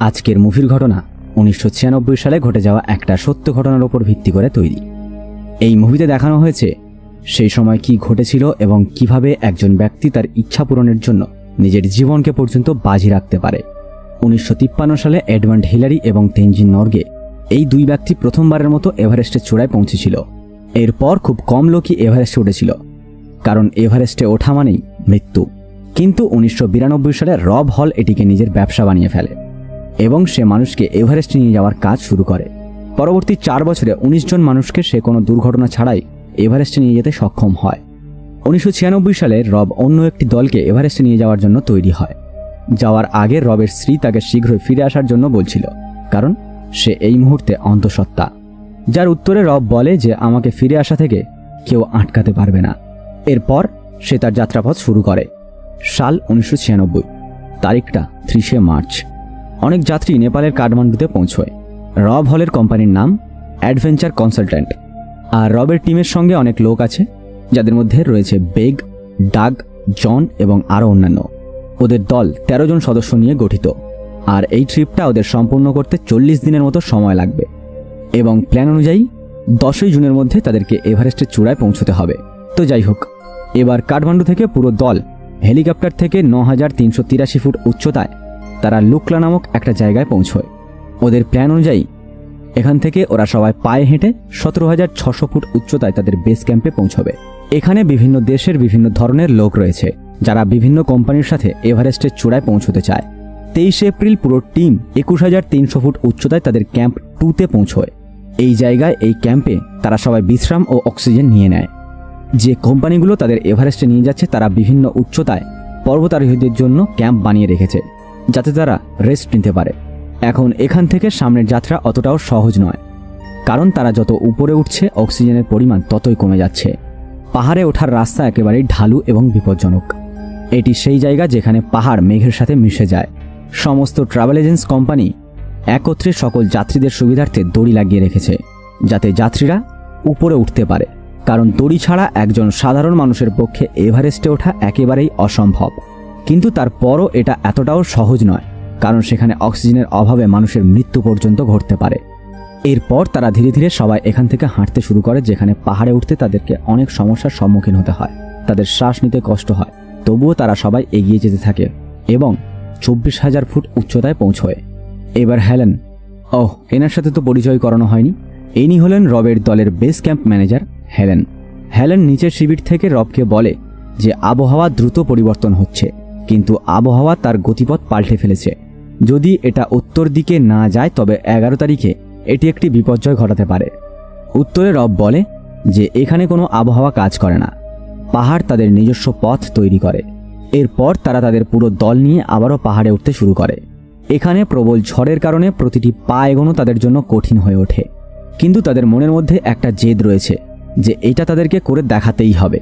আজকের মুভির ঘটনা 1996 সালে ঘটে যাওয়া একটা সত্য ঘটনার উপর ভিত্তি করে তৈরি। এই মুভিতে দেখানো হয়েছে সেই সময় কি ঘটেছিল এবং কিভাবে একজন ব্যক্তি তার ইচ্ছা পূরণের জন্য নিজের জীবনকে পর্যন্ত বাজি রাখতে পারে। 1953 সালে এডমান্ড হিলারি এবং তেনজিং নরগে এই দুই ব্যক্তি প্রথমবারের মতো এভারেস্টের চূড়ায় পৌঁছেছিল। এরপর খুব কম লোকই এভারেস্টে উঠেছিল, কারণ এভারেস্টে ওঠা মানেই মৃত্যু। কিন্তু 1992 সালে রব হল এটিকে নিজের ব্যবসা বানিয়ে ফেলে এবং সে মানুষকে এভারেস্টে নিয়ে যাওয়ার কাজ শুরু করে। পরবর্তী 4 বছরে 19 জন মানুষকে সে কোনো দুর্ঘটনা ছাড়াই এভারেস্টে নিয়ে যেতে সক্ষম হয়। 1996 সালে রব অন্য একটি দলকে এভারেস্টে নিয়ে যাওয়ার জন্য তৈরি হয়। যাওয়ার আগে রবের স্ত্রী তাকে শীঘ্রই ফিরে আসার জন্য বলছিল, কারণ সে এই মুহূর্তে অন্তঃসত্ত্বা। যার উত্তরে রব বলে যে আমাকে ফিরে আসা থেকে কেউ আটকাতে পারবে না। এরপর সে তার যাত্রাপথ শুরু করে। সাল 1996, তারিখটা 30 মার্চ। অনেক যাত্রী নেপালের কাঠমান্ডুতে পৌঁছয়। রব হলের কোম্পানির নাম অ্যাডভেঞ্চার কনসালট্যান্ট, আর রবের টিমের সঙ্গে অনেক লোক আছে, যাদের মধ্যে রয়েছে বেগ, ডাগ, জন এবং আরও অন্যান্য। ওদের দল 13 জন সদস্য নিয়ে গঠিত, আর এই ট্রিপটা ওদের সম্পূর্ণ করতে 40 দিনের মতো সময় লাগবে এবং প্ল্যান অনুযায়ী 10ই জুনের মধ্যে তাদেরকে এভারেস্টের চূড়ায় পৌঁছতে হবে। তো যাই হোক, এবার কাঠমান্ডু থেকে পুরো দল হেলিকপ্টার থেকে 9383 ফুট উচ্চতায় তারা লুকলা নামক একটা জায়গায় পৌঁছয়। ওদের প্ল্যান অনুযায়ী এখান থেকে ওরা সবাই পায়ে হেঁটে 17600 ফুট উচ্চতায় তাদের বেস ক্যাম্পে পৌঁছবে। এখানে বিভিন্ন দেশের বিভিন্ন ধরনের লোক রয়েছে, যারা বিভিন্ন কোম্পানির সাথে এভারেস্টের চূড়ায় পৌঁছতে চায়। 23 এপ্রিল পুরো টিম 21300 ফুট উচ্চতায় তাদের ক্যাম্প 2তে পৌঁছয়। এই জায়গায় এই ক্যাম্পে তারা সবাই বিশ্রাম ও অক্সিজেন নিয়ে নেয়। যে কোম্পানিগুলো তাদের এভারেস্টে নিয়ে যাচ্ছে তারা বিভিন্ন উচ্চতায় পর্বতারোহীদের জন্য ক্যাম্প বানিয়ে রেখেছে, যাতে তারা রেস্ট নিতে পারে। এখন এখান থেকে সামনের যাত্রা অতটাও সহজ নয়, কারণ তারা যত উপরে উঠছে অক্সিজেনের পরিমাণ ততই কমে যাচ্ছে। পাহাড়ে ওঠার রাস্তা একেবারেই ঢালু এবং বিপজ্জনক। এটি সেই জায়গা যেখানে পাহাড় মেঘের সাথে মিশে যায়। সমস্ত ট্রাভেল এজেন্সি কোম্পানি একত্রে সকল যাত্রীদের সুবিধার্থে দড়ি লাগিয়ে রেখেছে, যাতে যাত্রীরা উপরে উঠতে পারে, কারণ দড়ি ছাড়া একজন সাধারণ মানুষের পক্ষে এভারেস্টে ওঠা একেবারেই অসম্ভব। কিন্তু তারপরও এটা এতটাও সহজ নয়, কারণ সেখানে অক্সিজেনের অভাবে মানুষের মৃত্যু পর্যন্ত ঘটতে পারে। এরপর তারা ধীরে ধীরে সবাই এখান থেকে হাঁটতে শুরু করে, যেখানে পাহাড়ে উঠতে তাদেরকে অনেক সমস্যার সম্মুখীন হতে হয়, তাদের শ্বাস নিতে কষ্ট হয়। তবুও তারা সবাই এগিয়ে যেতে থাকে এবং 24000 ফুট উচ্চতায় পৌঁছয়। এবার হেলেন, এনার সাথে তো পরিচয় করানো হয়নি। ইনি হলেন রবের দলের base camp manager Helen. Helen নিচের শিবির থেকে রবকে বলে যে আবহাওয়া দ্রুত পরিবর্তন হচ্ছে, কিন্তু আবহাওয়া তার গতিপথ পাল্টে ফেলেছে। যদি এটা উত্তর দিকে না যায় তবে 11 তারিখে এটি একটি বিপর্যয় ঘটাতে পারে। উত্তরে রব বলে যে এখানে কোনো আবহাওয়া কাজ করে না, পাহাড় তাদের নিজস্ব পথ তৈরি করে। এরপর তারা তাদের পুরো দল নিয়ে আবারও পাহাড়ে উঠতে শুরু করে। এখানে প্রবল ঝড়ের কারণে প্রতিটি পা এগোনো তাদের জন্য কঠিন হয়ে ওঠে, কিন্তু তাদের মনের মধ্যে একটা জেদ রয়েছে যে এটা তাদেরকে করে দেখাতেই হবে।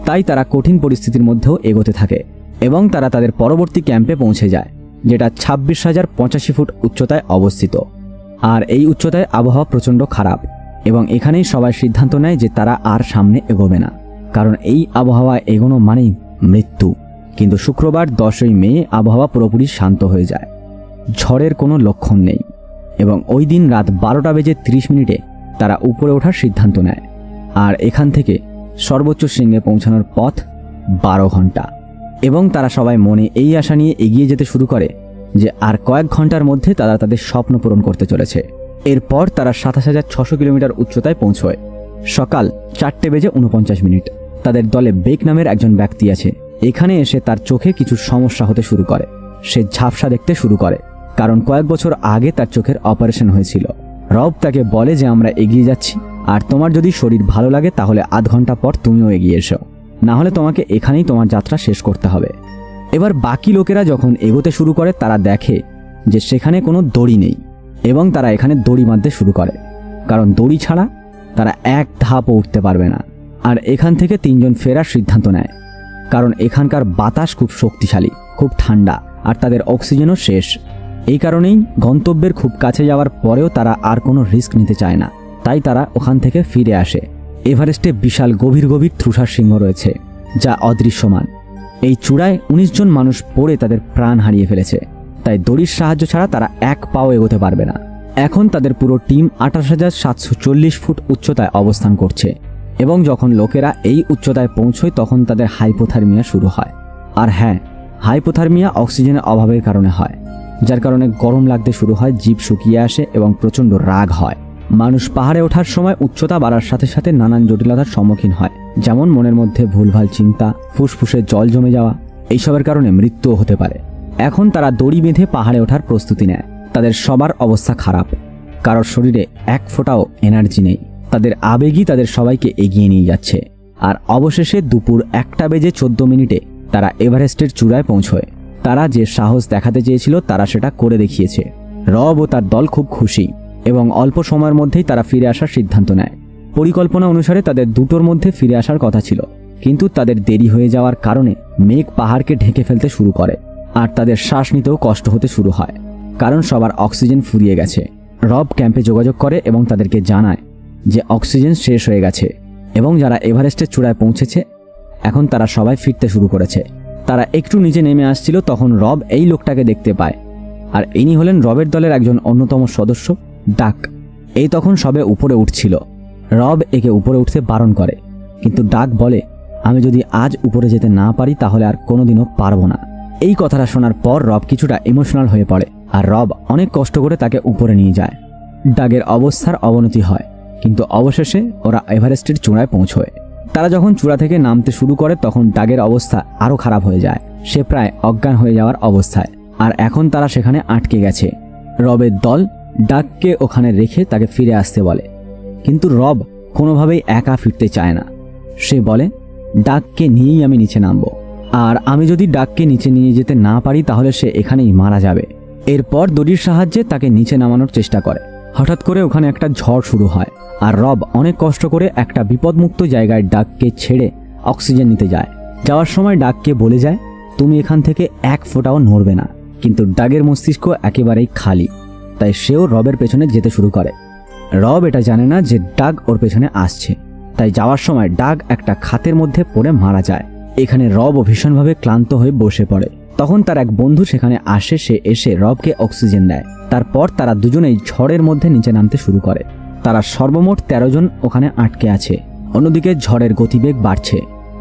তাই তারা কঠিন পরিস্থিতির মধ্যেও এগোতে থাকে এবং তারা তাদের পরবর্তী ক্যাম্পে পৌঁছে যায়, যেটা 26085 ফুট উচ্চতায় অবস্থিত। আর এই উচ্চতায় আবহাওয়া প্রচণ্ড খারাপ এবং এখানেই সবাই সিদ্ধান্ত নেয় যে তারা আর সামনে এগোবে না, কারণ এই আবহাওয়া এগোনো মানেই মৃত্যু। কিন্তু শুক্রবার 10ই মে আবহাওয়া পুরোপুরি শান্ত হয়ে যায়, ঝড়ের কোনো লক্ষণ নেই এবং ওই দিন রাত 12:30 তারা উপরে ওঠার সিদ্ধান্ত নেয়। আর এখান থেকে সর্বোচ্চ শৃঙ্গে পৌঁছানোর পথ 12 ঘন্টা এবং তারা সবাই মনে এই আশা নিয়ে এগিয়ে যেতে শুরু করে যে আর কয়েক ঘন্টার মধ্যে তারা তাদের স্বপ্ন পূরণ করতে চলেছে। এরপর তারা 27600 কিলোমিটার উচ্চতায় পৌঁছয় সকাল 4:49। তাদের দলে বেক নামের একজন ব্যক্তি আছে। এখানে এসে তার চোখে কিছু সমস্যা হতে শুরু করে। সে ঝাপসা দেখতে শুরু করে, কারণ কয়েক বছর আগে তার চোখের অপারেশন হয়েছিল। রব তাকে বলে যে আমরা এগিয়ে যাচ্ছি, আর তোমার যদি শরীর ভালো লাগে তাহলে আধ ঘন্টা পর তুমিও এগিয়ে এসো, না হলে তোমাকে এখানেই তোমার যাত্রা শেষ করতে হবে। এবার বাকি লোকেরা যখন এগোতে শুরু করে তারা দেখে যে সেখানে কোনো দড়ি নেই এবং তারা এখানে দড়ি বাঁধতে শুরু করে, কারণ দড়ি ছাড়া তারা এক ধাপও উঠতে পারবে না। আর এখান থেকে 3 জন ফেরার সিদ্ধান্ত নেয়, কারণ এখানকার বাতাস খুব শক্তিশালী, খুব ঠান্ডা, আর তাদের অক্সিজেনও শেষ। এই কারণেই গন্তব্যের খুব কাছে যাওয়ার পরেও তারা আর কোনো রিস্ক নিতে চায় না, তাই তারা ওখান থেকে ফিরে আসে। এভারেস্টে বিশাল গভীর গভীর তুষার সিংহ রয়েছে, যা অদৃশ্যমান। এই চূড়ায় 19 জন মানুষ পড়ে তাদের প্রাণ হারিয়ে ফেলেছে। তাই দড়ির সাহায্য ছাড়া তারা এক পাও এগোতে পারবে না। এখন তাদের পুরো টিম 28,740 ফুট উচ্চতায় অবস্থান করছে এবং যখন লোকেরা এই উচ্চতায় পৌঁছয় তখন তাদের হাইপোথার্মিয়া শুরু হয়। আর হ্যাঁ, হাইপোথার্মিয়া অক্সিজেনের অভাবের কারণে হয়, যার কারণে গরম লাগতে শুরু হয়, জিভ শুকিয়ে আসে এবং প্রচণ্ড রাগ হয়। মানুষ পাহাড়ে ওঠার সময় উচ্চতা বাড়ার সাথে সাথে নানান জটিলতার সম্মুখীন হয়, যেমন মনের মধ্যে ভুলভাল চিন্তা, ফুসফুসে জল জমে যাওয়া, এইসবের কারণে মৃত্যুও হতে পারে। এখন তারা দড়ি বেঁধে পাহাড়ে ওঠার প্রস্তুতি নেয়। তাদের সবার অবস্থা খারাপ, কারোর শরীরে এক ফোঁটাও এনার্জি নেই। তাদের আবেগই তাদের সবাইকে এগিয়ে নিয়ে যাচ্ছে। আর অবশেষে দুপুর 1:14 তারা এভারেস্টের চূড়ায় পৌঁছয়। তারা যে সাহস দেখাতে চেয়েছিল তারা সেটা করে দেখিয়েছে। রব ও তার দল খুব খুশি এবং অল্প সময়ের মধ্যেই তারা ফিরে আসার সিদ্ধান্ত নেয়। পরিকল্পনা অনুসারে তাদের দুটোর মধ্যে ফিরে আসার কথা ছিল, কিন্তু তাদের দেরি হয়ে যাওয়ার কারণে মেঘ পাহাড়কে ঢেকে ফেলতে শুরু করে আর তাদের শ্বাস নিতেও কষ্ট হতে শুরু হয়, কারণ সবার অক্সিজেন ফুরিয়ে গেছে। রব ক্যাম্পে যোগাযোগ করে এবং তাদেরকে জানায় যে অক্সিজেন শেষ হয়ে গেছে এবং যারা এভারেস্টের চূড়ায় পৌঁছেছে এখন তারা সবাই ফিরতে শুরু করেছে। তারা একটু নিচে নেমে আসছিল, তখন রব এই লোকটাকে দেখতে পায়, আর ইনি হলেন রবের দলের একজন অন্যতম সদস্য, ডাক। এই তখন সবে উপরে উঠছিল। রব একে উপরে উঠতে বারণ করে, কিন্তু ডাক বলে, আমি যদি আজ উপরে যেতে না পারি তাহলে আর কোনোদিনও পারবো না। এই কথাটা শোনার পর রব কিছুটা ইমোশনাল হয়ে পড়ে আর রব অনেক কষ্ট করে তাকে উপরে নিয়ে যায়। ডাগের অবস্থার অবনতি হয়, কিন্তু অবশেষে ওরা এভারেস্টের চূড়ায় পৌঁছয়। তারা যখন চূড়া থেকে নামতে শুরু করে তখন ডাগের অবস্থা আরও খারাপ হয়ে যায়। সে প্রায় অজ্ঞান হয়ে যাওয়ার অবস্থায়, আর এখন তারা সেখানে আটকে গেছে। রবের দল ডাগকে ওখানে রেখে তাকে ফিরে আসতে বলে, কিন্তু রব কোনোভাবেই একা ফিরতে চায় না। সে বলে, ডাগকে নিয়েই আমি নিচে নামবো, আর আমি যদি ডাগকে নিচে নিয়ে যেতে না পারি তাহলে সে এখানেই মারা যাবে। এরপর দড়ির সাহায্যে তাকে নিচে নামানোর চেষ্টা করে। হঠাৎ করে ওখানে একটা ঝড় শুরু হয় আর রব অনেক কষ্ট করে একটা বিপদমুক্ত জায়গায় ডাগকে ছেড়ে অক্সিজেন নিতে যায়। যাওয়ার সময় ডাগকে বলে যায়, তুমি এখান থেকে এক ফোঁটাও নড়বে না। কিন্তু ডাগের মস্তিষ্ক একেবারেই খালি, তাই সেও রবের পেছনে যেতে শুরু করে। রব এটা জানে না যে ডাগ ওর পেছনে আসছে, তাই যাওয়ার সময় ডাগ একটা খাতের মধ্যে পড়ে মারা যায়। এখানে রব ভীষণভাবে ক্লান্ত হয়ে বসে পড়ে। তখন তার এক বন্ধু সেখানে আসে, সে এসে রবকে অক্সিজেন দেয়। তারপর তারা দুজনেই ঝড়ের মধ্যে নিচে নামতে শুরু করে। তারা সর্বমোট 13 জন ওখানে আটকে আছে। অন্যদিকে ঝড়ের গতিবেগ বাড়ছে।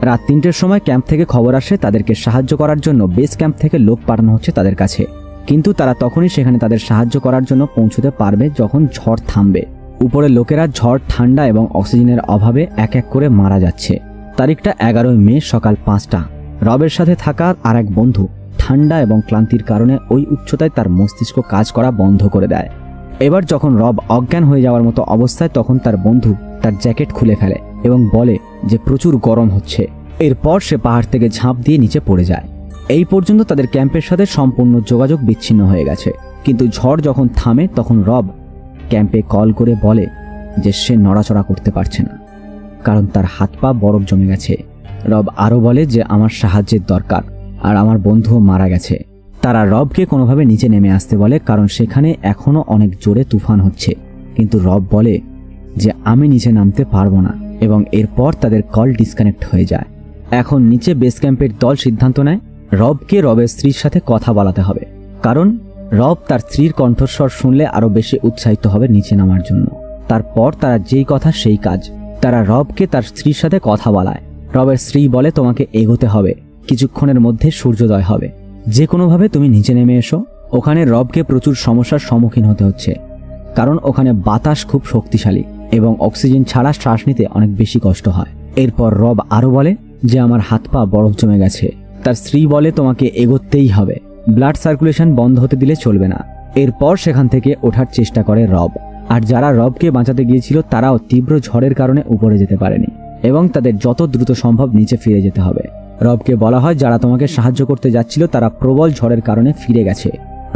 রাত 3টের সময় ক্যাম্প থেকে খবর আসে তাদেরকে সাহায্য করার জন্য বেস ক্যাম্প থেকে লোক পাঠানো হচ্ছে তাদের কাছে, কিন্তু তারা তখনই সেখানে তাদের সাহায্য করার জন্য পৌঁছতে পারবে যখন ঝড় থামবে। উপরে লোকেরা ঝড়, ঠান্ডা এবং অক্সিজেনের অভাবে এক এক করে মারা যাচ্ছে। তারিখটা 11 মে সকাল 5টা। রবের সাথে থাকা আর এক বন্ধু ঠান্ডা এবং ক্লান্তির কারণে ওই উচ্চতায় তার মস্তিষ্ক কাজ করা বন্ধ করে দেয়। এবার যখন রব অজ্ঞান হয়ে যাওয়ার মতো অবস্থায় তখন তার বন্ধু তার জ্যাকেট খুলে ফেলে এবং বলে যে প্রচুর গরম হচ্ছে। এরপর সে পাহাড় থেকে ঝাঁপ দিয়ে নিচে পড়ে যায়। এই পর্যন্ত তাদের ক্যাম্পের সাথে সম্পূর্ণ যোগাযোগ বিচ্ছিন্ন হয়ে গেছে। কিন্তু ঝড় যখন থামে তখন রব ক্যাম্পে কল করে বলে যে সে নড়াচড়া করতে পারছে না, কারণ তার হাত পা বরফ জমে গেছে। রব আরও বলে যে আমার সাহায্যের দরকার, আর আমার বন্ধুও মারা গেছে। তারা রবকে কোনোভাবে নিচে নেমে আসতে বলে, কারণ সেখানে এখনও অনেক জোরে তুফান হচ্ছে। কিন্তু রব বলে যে আমি নিচে নামতে পারবো না, এবং এরপর তাদের কল ডিসকানেক্ট হয়ে যায়। এখন নিচে বেস ক্যাম্পের দল সিদ্ধান্ত নেয় রবকে রবের স্ত্রীর সাথে কথা বলাতে হবে, কারণ রব তার স্ত্রীর কণ্ঠস্বর শুনলে আরও বেশি উৎসাহিত হবে নিচে নামার জন্য। তারপর তারা যেই কথা সেই কাজ। তারা রবকে তার স্ত্রীর সাথে কথা বলায়। রবের স্ত্রী বলে, তোমাকে এগোতে হবে, কিছুক্ষণের মধ্যে সূর্যোদয় হবে, যে কোনোভাবে তুমি নিচে নেমে এসো। ওখানে রবকে প্রচুর সমস্যার সম্মুখীন হতে হচ্ছে, কারণ ওখানে বাতাস খুব শক্তিশালী এবং অক্সিজেন ছাড়া শ্বাস নিতে অনেক বেশি কষ্ট হয়। এরপর রব আরও বলে যে আমার হাত পা বরফ জমে গেছে। তার স্ত্রী বলে, তোমাকে এগোতেই হবে, ব্লাড সার্কুলেশন বন্ধ হতে দিলে চলবে না। এরপর সেখান থেকে ওঠার চেষ্টা করে রব, আর যারা রবকে বাঁচাতে গিয়েছিল তারাও তীব্র ঝড়ের কারণে উপরে যেতে পারেনি এবং তাদের যত দ্রুত সম্ভব নিচে ফিরে যেতে হবে। রবকে বলা হয় যারা তোমাকে সাহায্য করতে যাচ্ছিল তারা প্রবল ঝড়ের কারণে ফিরে গেছে।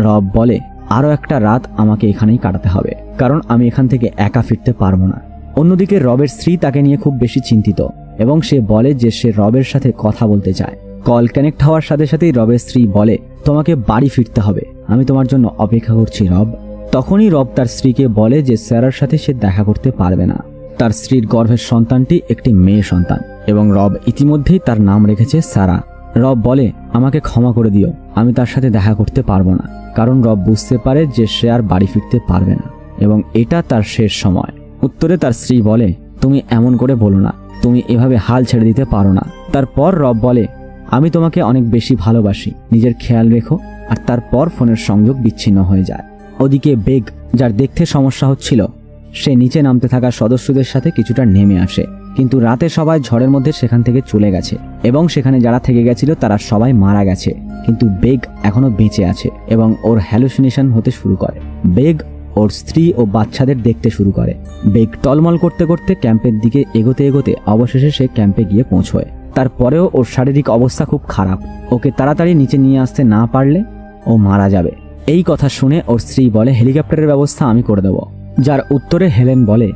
রব বলে, আরও একটা রাত আমাকে এখানেই কাটাতে হবে, কারণ আমি এখান থেকে একা ফিরতে পারবো না। অন্যদিকে রবের স্ত্রী তাকে নিয়ে খুব বেশি চিন্তিত এবং সে বলে যে সে রবের সাথে কথা বলতে চায়। কল কানেক্ট হওয়ার সাথে সাথেই রবের স্ত্রী বলে, তোমাকে বাড়ি ফিরতে হবে, আমি তোমার জন্য অপেক্ষা করছি রব। তখনই রব তার স্ত্রীকে বলে যে স্যারার সাথে সে দেখা করতে পারবে না। তার স্ত্রীর গর্ভের সন্তানটি একটি মেয়ে সন্তান এবং রব ইতিমধ্যেই তার নাম রেখেছে সারা। রব বলে, আমাকে ক্ষমা করে দিও, আমি তার সাথে দেখা করতে পারবো না। কারণ রব বুঝতে পারে যে সে আর বাড়ি ফিরতে পারবে না এবং এটা তার শেষ সময়। উত্তরে তার স্ত্রী বলে, তুমি এমন করে বলো না, তুমি এভাবে হাল ছেড়ে দিতে পারো না। তারপর রব বলে, আমি তোমাকে অনেক বেশি ভালোবাসি, নিজের খেয়াল রেখো। আর তারপর ফোনের সংযোগ বিচ্ছিন্ন হয়ে যায়। ওদিকে বেগ, যার দেখতে সমস্যা হচ্ছিল, সে নিচে নামতে থাকা সদস্যদের সাথে কিছুটা নেমে আসে। কিন্তু রাতে সবাই ঝড়ের মধ্যে সেখান থেকে চলে গেছে এবং সেখানে যারা থেকে গেছিল তারা সবাই মারা গেছে। কিন্তু বেগ এখনো বেঁচে আছে এবং ওর হ্যালুসিনেশন হতে শুরু করে। বেগ ওর স্ত্রী ও বাচ্চাদের দেখতে শুরু করে। বেগ টলমল করতে করতে ক্যাম্পের দিকে এগোতে এগোতে অবশেষে সে ক্যাম্পে গিয়ে পৌঁছয়। তারপরেও ওর শারীরিক অবস্থা খুব খারাপ। ওকে তাড়াতাড়ি নিচে নিয়ে আসতে না পারলে ও মারা যাবে। এই কথা শুনে ওর স্ত্রী বলে, হেলিকপ্টারের ব্যবস্থা আমি করে দেব। যার উত্তরে হেলেন বলে,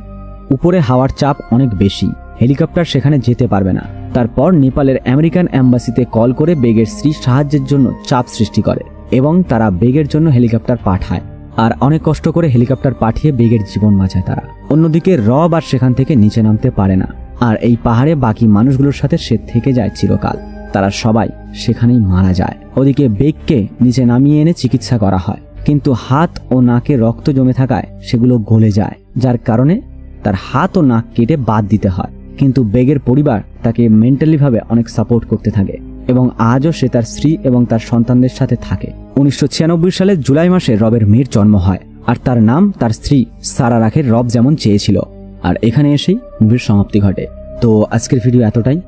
উপরে হাওয়ার চাপ অনেক বেশি, হেলিকপ্টার সেখানে যেতে পারবে না। তারপর নেপালের আমেরিকান এম্বাসিতে কল করে বেগের স্ত্রী সাহায্যের জন্য চাপ সৃষ্টি করে এবং তারা বেগের জন্য হেলিকপ্টার পাঠায়। আর অনেক কষ্ট করে হেলিকপ্টার পাঠিয়ে বেগের জীবন বাঁচায় তারা। অন্যদিকে রব আর সেখান থেকে নিচে নামতে পারে না। আর এই পাহাড়ে বাকি মানুষগুলোর সাথে সে থেকে যায় চিরকাল। তারা সবাই সেখানেই মারা যায়। ওদিকে বেগকে নিচে নামিয়ে এনে চিকিৎসা করা হয়, কিন্তু হাত ও নাকে রক্ত জমে থাকায় সেগুলো গলে যায়, যার কারণে তার হাত ও নাক কেটে বাদ দিতে হয়। কিন্তু বেগের পরিবার তাকে মেন্টালিভাবে অনেক সাপোর্ট করতে থাকে এবং আজও সে তার স্ত্রী এবং তার সন্তানদের সাথে থাকে। 1996 সালের জুলাই মাসে রবের মেয়ের জন্ম হয় আর তার নাম তার স্ত্রী সারা রাখে, রব যেমন চেয়েছিল। আর এখানে এসেই মুভির সমাপ্তি ঘটে। তো আজকের ভিডিও এতটাই।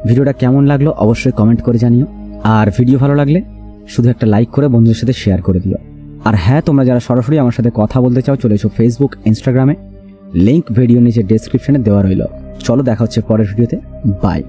ভিডিওটা কেমন লাগলো অবশ্যই কমেন্ট করে জানিও। আর ভিডিও ভালো লাগলে শুধু একটা লাইক করে বন্ধুদের সাথে শেয়ার করে দিও। আর হ্যাঁ, তোমরা যারা সরাসরি আমার সাথে কথা বলতে চাও চলে এসো ফেসবুক, ইনস্টাগ্রামে। লিংক ভিডিও নিচে ডেসক্রিপশনে দেওয়া রইল। চলো দেখা হচ্ছে পরের ভিডিওতে। বাই।